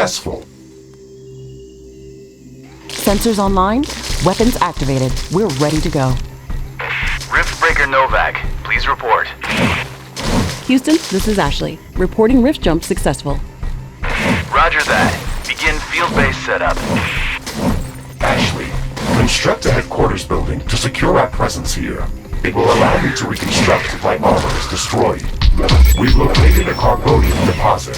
successful. Sensors online, weapons activated. We're ready to go. Riftbreaker Novak, please report. Houston, this is Ashley. Reporting rift jump successful. Roger that. Begin field-based setup. Ashley, construct a headquarters building to secure our presence here. It will allow me to reconstruct if my armor is destroyed. We've located a carbonium deposit.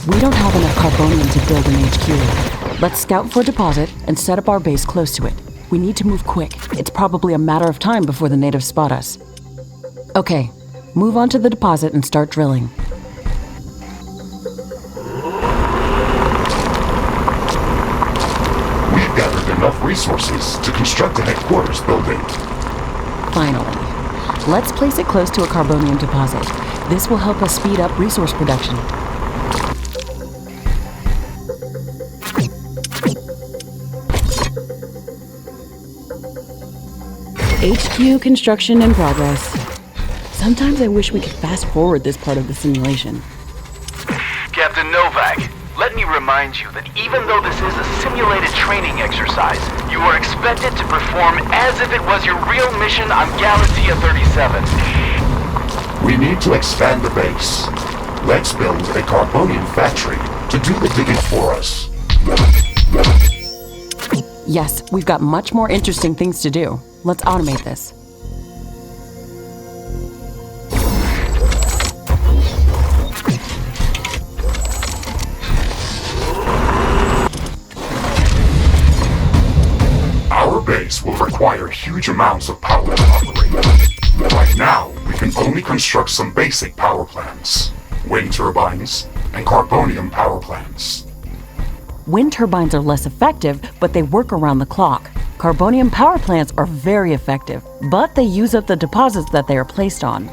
We don't have enough carbonium to build an HQ. Let's scout for a deposit and set up our base close to it. We need to move quick. It's probably a matter of time before the natives spot us. Okay, move on to the deposit and start drilling. We've gathered enough resources to construct a headquarters building. Finally. Let's place it close to a carbonium deposit. This will help us speed up resource production. HQ construction in progress. Sometimes I wish we could fast forward this part of the simulation. Captain Novak, let me remind you that even though this is a simulated training exercise, you are expected to perform as if it was your real mission on Galaxia 37. We need to expand the base. Let's build a carbonium factory to do the digging for us. Yes, we've got much more interesting things to do. Let's automate this. Our base will require huge amounts of power to operate. Right now, we can only construct some basic power plants. Wind turbines and carbonium power plants. Wind turbines are less effective, but they work around the clock. Carbonium power plants are very effective, but they use up the deposits that they are placed on.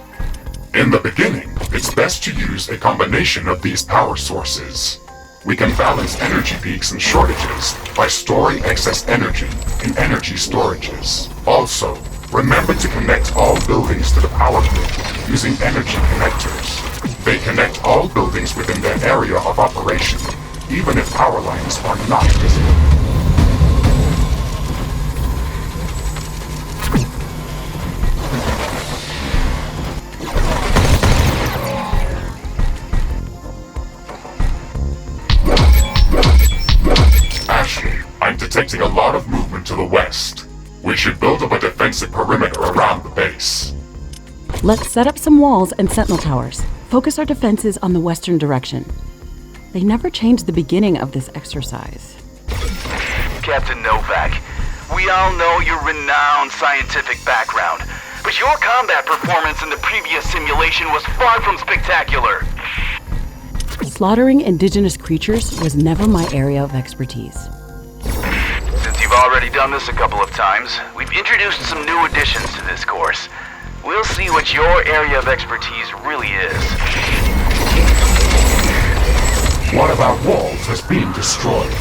In the beginning, it's best to use a combination of these power sources. We can balance energy peaks and shortages by storing excess energy in energy storages. Also, remember to connect all buildings to the power grid using energy connectors. They connect all buildings within their area of operation, even if power lines are not visible. Ashley, I'm detecting a lot of movement to the west. We should build up a defensive perimeter around the base. Let's set up some walls and sentinel towers. Focus our defenses on the western direction. They never changed the beginning of this exercise. Captain Novak, we all know your renowned scientific background, but your combat performance in the previous simulation was far from spectacular. Slaughtering indigenous creatures was never my area of expertise. Since you've already done this a couple of times, we've introduced some new additions to this course. We'll see what your area of expertise really is. One of our walls has been destroyed.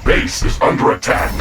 Base is under attack.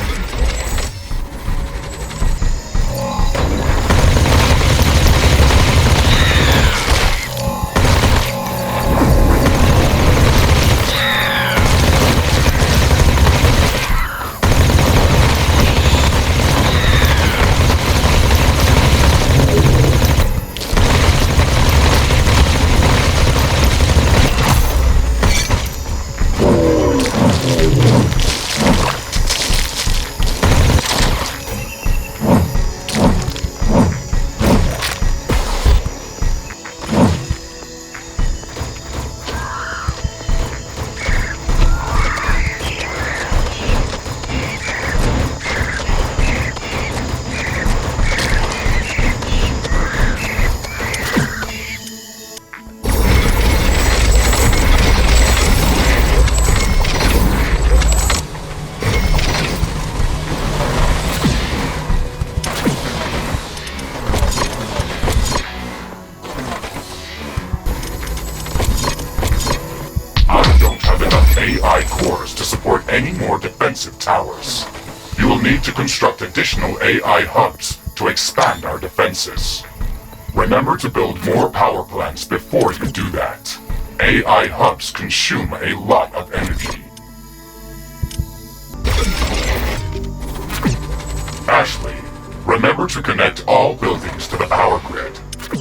more defensive towers. You will need to construct additional AI hubs to expand our defenses. Remember to build more power plants before you do that. AI hubs consume a lot of energy. Ashley, remember to connect all buildings to the power grid.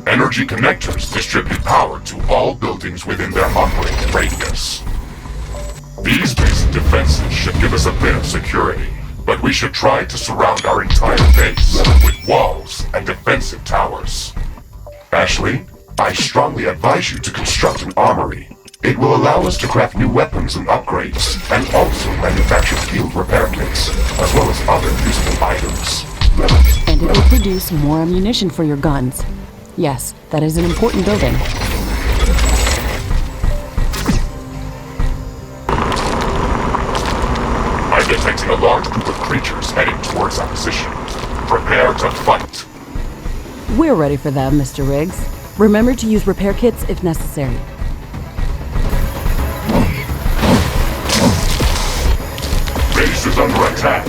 Energy connectors distribute power to all buildings within their operating radius. These basic defenses should give us a bit of security, but we should try to surround our entire base with walls and defensive towers. Ashley, I strongly advise you to construct an armory. It will allow us to craft new weapons and upgrades, and also manufacture field repair kits, as well as other useful items. And it will produce more ammunition for your guns. Yes, that is an important building. I'm detecting a large group of creatures heading towards our position. Prepare to fight. We're ready for them, Mr. Riggs. Remember to use repair kits if necessary. Base is under attack.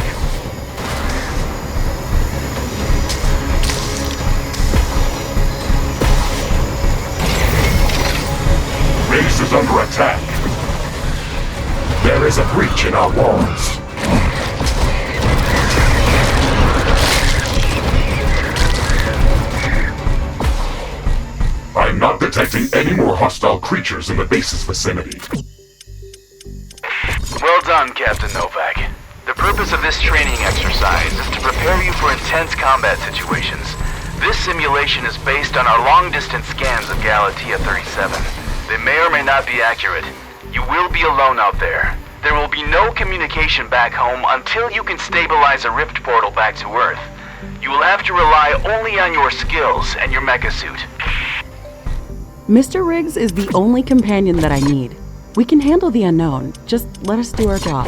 Base is under attack. There is a breach in our walls. I'm not detecting any more hostile creatures in the base's vicinity. Well done, Captain Novak. The purpose of this training exercise is to prepare you for intense combat situations. This simulation is based on our long-distance scans of Galatea 37. They may or may not be accurate. You will be alone out there. There will be no communication back home until you can stabilize a rift portal back to Earth. You will have to rely only on your skills and your mecha suit. Mr. Riggs is the only companion that I need. We can handle the unknown. Just let us do our job.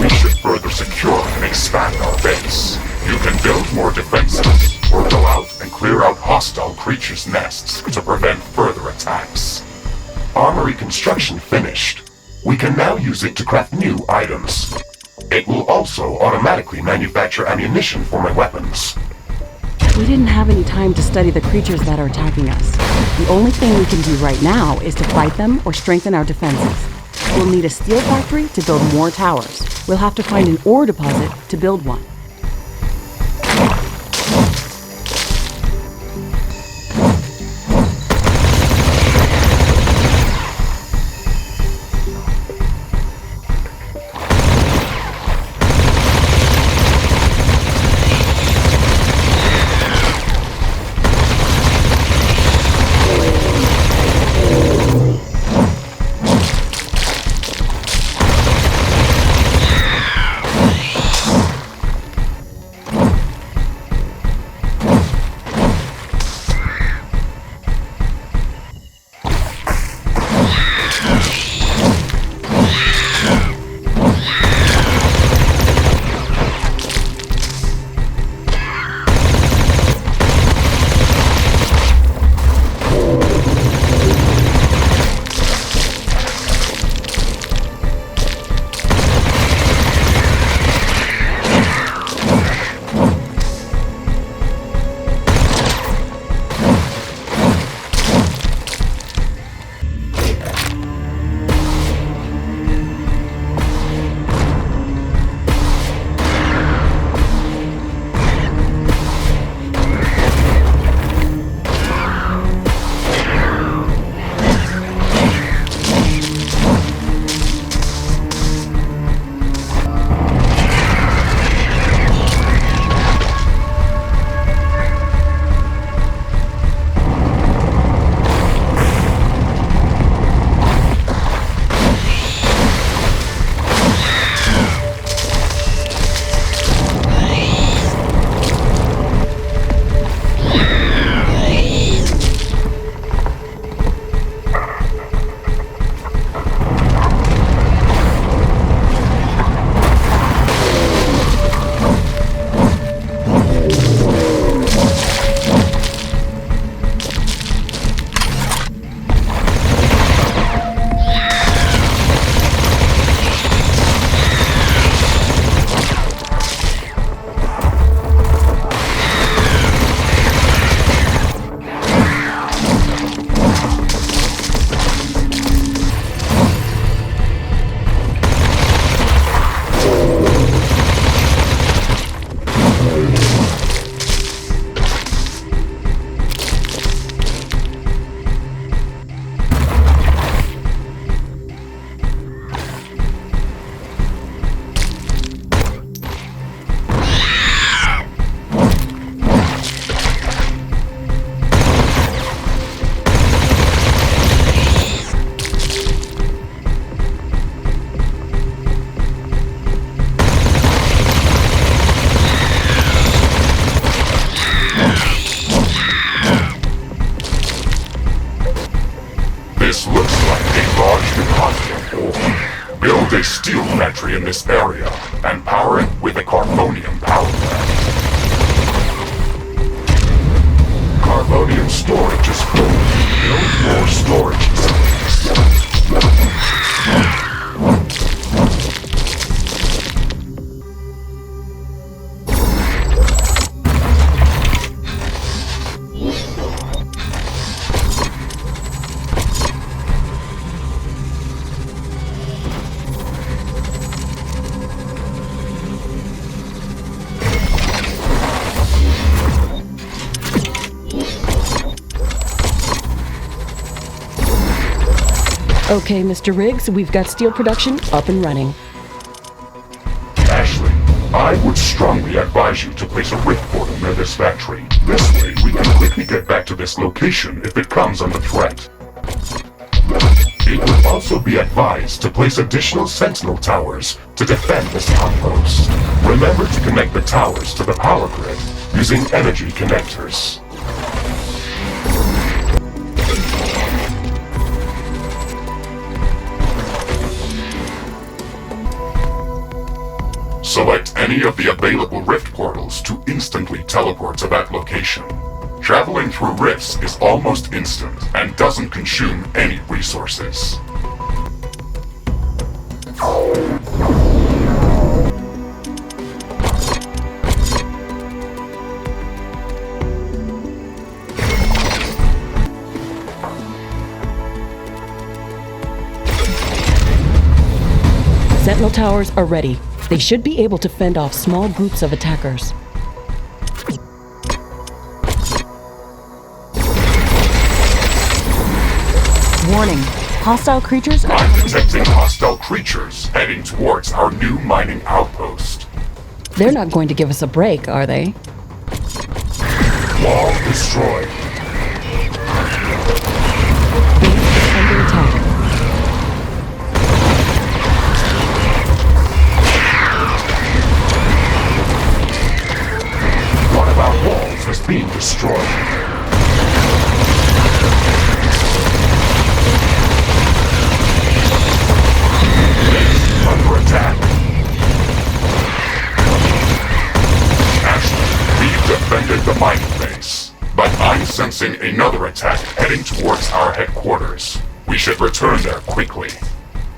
We should further secure and expand our base. You can build more defenses, or go out and clear out hostile creatures' nests to prevent further attacks. Armory construction finished. We can now use it to craft new items. It will also automatically manufacture ammunition for my weapons. We didn't have any time to study the creatures that are attacking us. The only thing we can do right now is to fight them or strengthen our defenses. We'll need a steel factory to build more towers. We'll have to find an ore deposit to build one. build a steel factory in this area and power it with a carbonium power plant. Carbonium storage is full. Build more storage facilities. Okay, Mr. Riggs, we've got steel production up and running. Ashley, I would strongly advise you to place a rift portal near this factory. This way, we can quickly get back to this location if it comes under threat. It would also be advised to place additional sentinel towers to defend this outpost. Remember to connect the towers to the power grid using energy connectors. Select any of the available rift portals to instantly teleport to that location. Traveling through rifts is almost instant and doesn't consume any resources. Sentinel towers are ready. They should be able to fend off small groups of attackers. Warning. Hostile creatures are I'm detecting hostile creatures heading towards our new mining outpost. They're not going to give us a break, are they? Wall destroyed. Base is under attack. One of our walls is being destroyed. Base under attack. Ashley, we've defended the mining base, but I'm sensing another attack heading towards our headquarters. We should return there quickly.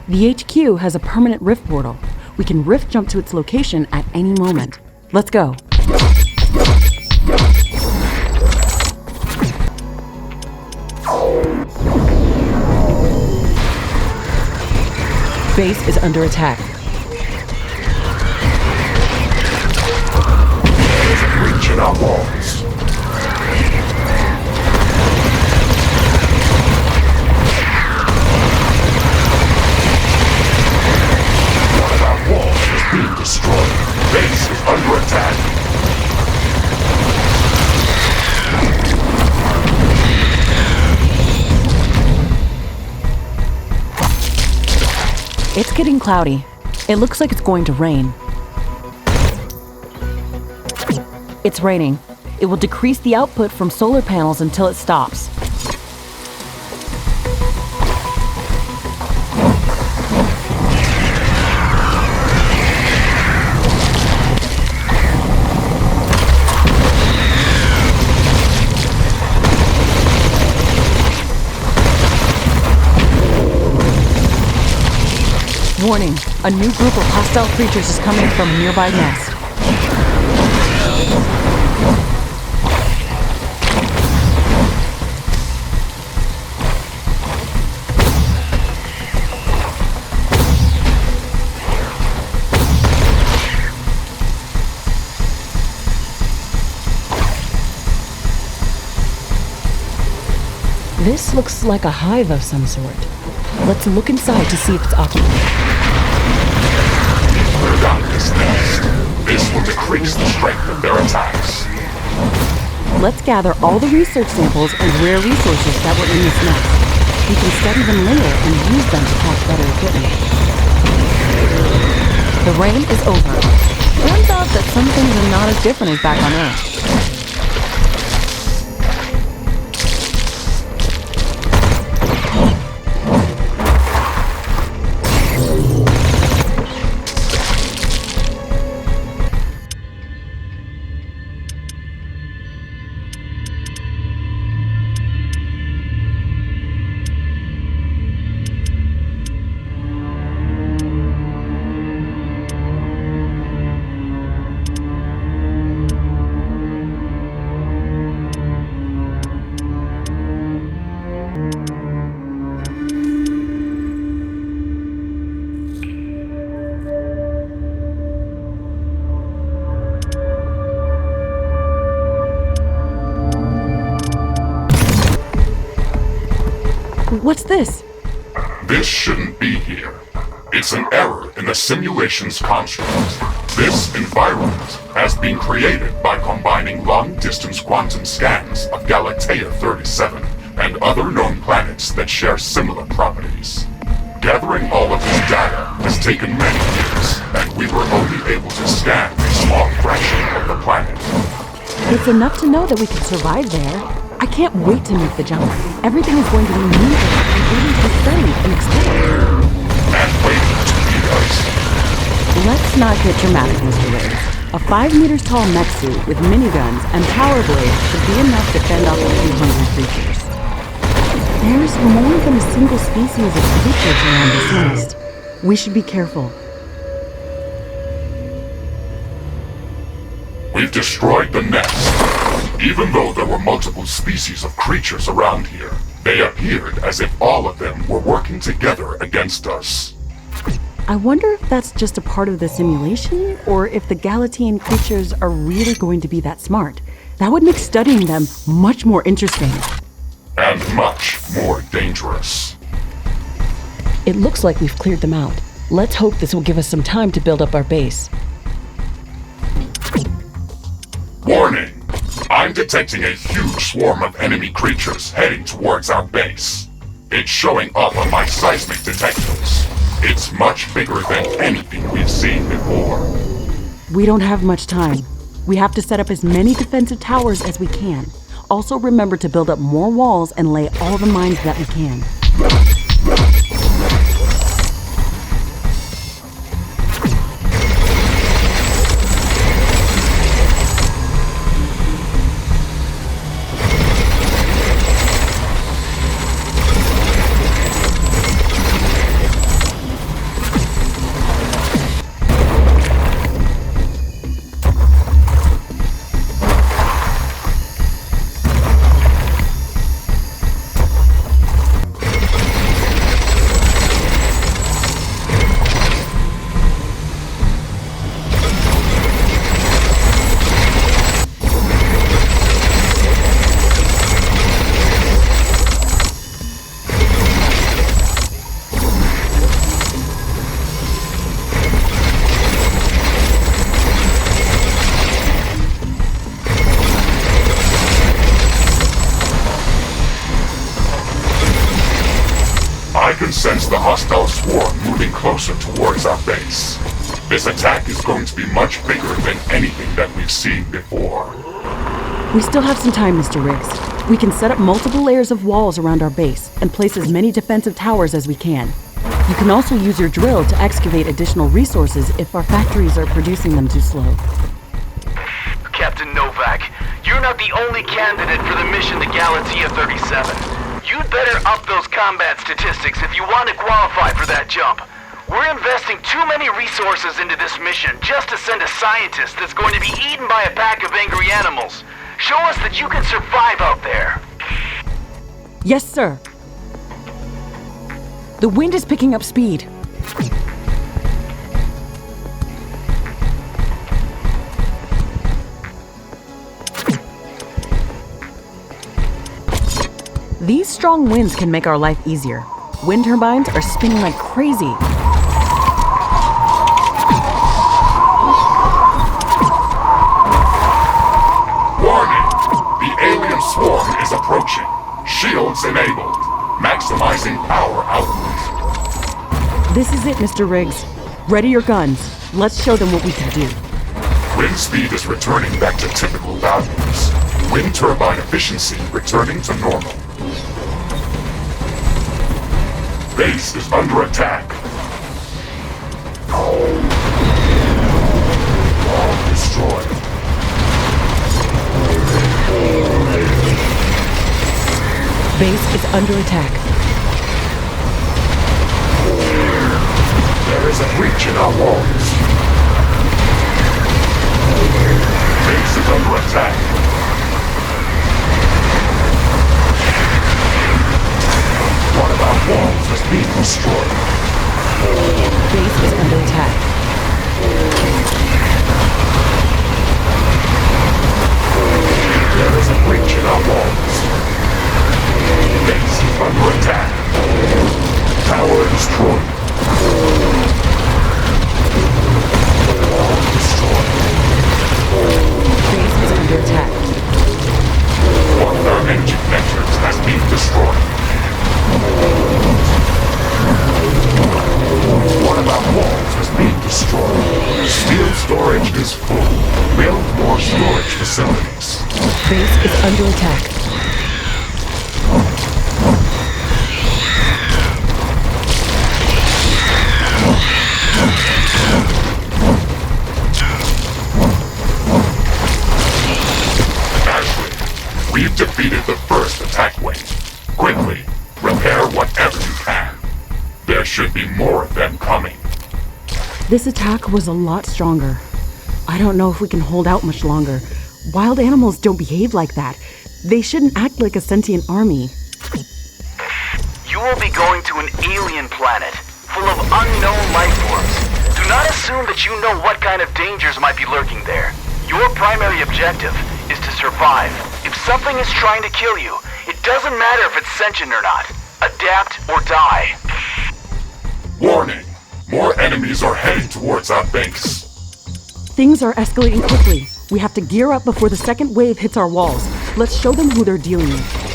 The HQ has a permanent rift portal. We can rift jump to its location at any moment. Let's go. Base is under attack. There's a breach in our walls. One of our walls is being destroyed. Base is under attack. It's getting cloudy. It looks like it's going to rain. It's raining. It will decrease the output from solar panels until it stops. Warning, a new group of hostile creatures is coming from a nearby nest. This looks like a hive of some sort. Let's look inside to see if it's occupied. Clear out this nest. This will decrease the strength of their attacks. Let's gather all the research samples and rare resources that were in this nest. We can study them later and use them to craft better equipment. The rain is over. Turns out that some things are not as different as back on Earth. What's this? This shouldn't be here. It's an error in the simulation's construct. This environment has been created by combining long-distance quantum scans of Galatea 37 and other known planets that share similar properties. Gathering all of this data has taken many years, and we were only able to scan a small fraction of the planet. It's enough to know that we could survive there. I can't wait to make the jump. Everything is going to be moving and waiting to be studied and explored. And waiting to meet us. Let's not get dramatic, Mr. Riggs. A 5 meters tall mech suit with miniguns and power blades should be enough to fend off a few hungry creatures. There's more than a single species of creatures around this nest. We should be careful. We've destroyed the nest. Even though there were multiple species of creatures around here, they appeared as if all of them were working together against us. I wonder if that's just a part of the simulation, or if the Galatean creatures are really going to be that smart. That would make studying them much more interesting. And much more dangerous. It looks like we've cleared them out. Let's hope this will give us some time to build up our base. Warning! I'm detecting a huge swarm of enemy creatures heading towards our base. It's showing up on my seismic detectors. It's much bigger than anything we've seen before. We don't have much time. We have to set up as many defensive towers as we can. Also remember to build up more walls and lay all the mines that we can. I can sense the hostile swarm moving closer towards our base. This attack is going to be much bigger than anything that we've seen before. We still have some time, Mr. Riggs. We can set up multiple layers of walls around our base and place as many defensive towers as we can. You can also use your drill to excavate additional resources if our factories are producing them too slow. Captain Novak, you're not the only candidate for the mission to Galatea 37. You'd better up those combat statistics if you want to qualify for that jump. We're investing too many resources into this mission just to send a scientist that's going to be eaten by a pack of angry animals. Show us that you can survive out there. Yes, sir. The wind is picking up speed. These strong winds can make our life easier. Wind turbines are spinning like crazy. Warning! The alien swarm is approaching. Shields enabled. Maximizing power output. This is it, Mr. Riggs. Ready your guns. Let's show them what we can do. Wind speed is returning back to typical values. Wind turbine efficiency returning to normal. Base is under attack. All destroyed. Base is under attack. There is a breach in our walls. Base is under attack. One of our walls is being destroyed. Base is under attack. There is a breach in our walls. Base is under attack. first attack wave. Quickly, repair whatever you can. There should be more of them coming. This attack was a lot stronger. I don't know if we can hold out much longer. Wild animals don't behave like that. They shouldn't act like a sentient army. You will be going to an alien planet full of unknown life forms. Do not assume that you know what kind of dangers might be lurking there. Your primary objective is to survive. If something is trying to kill you, it doesn't matter if it's sentient or not. Adapt or die. Warning! More enemies are heading towards our base. Things are escalating quickly. We have to gear up before the second wave hits our walls. Let's show them who they're dealing with.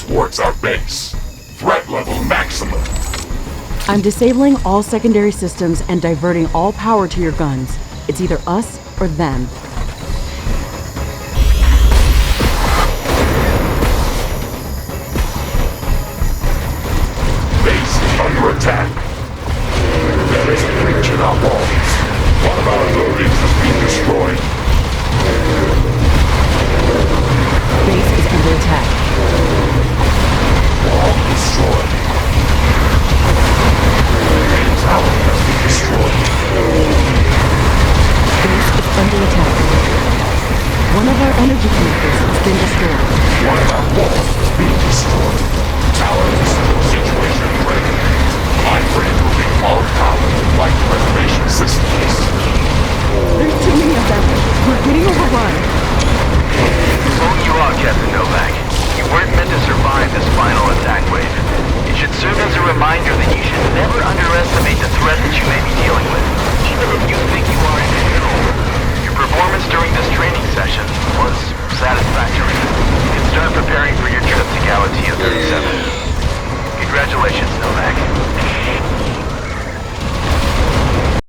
Towards our base. Threat level maximum. I'm disabling all secondary systems and diverting all power to your guns. It's either us or them. Base is under attack. There is a breach in our walls. One of our buildings has been destroyed. Base is under attack. Wall destroyed. Main tower has been destroyed. Base is under attack. One of our energy connectors has been destroyed. One of our walls has been destroyed. Tower destroyed. Situation critical. My friend will be hard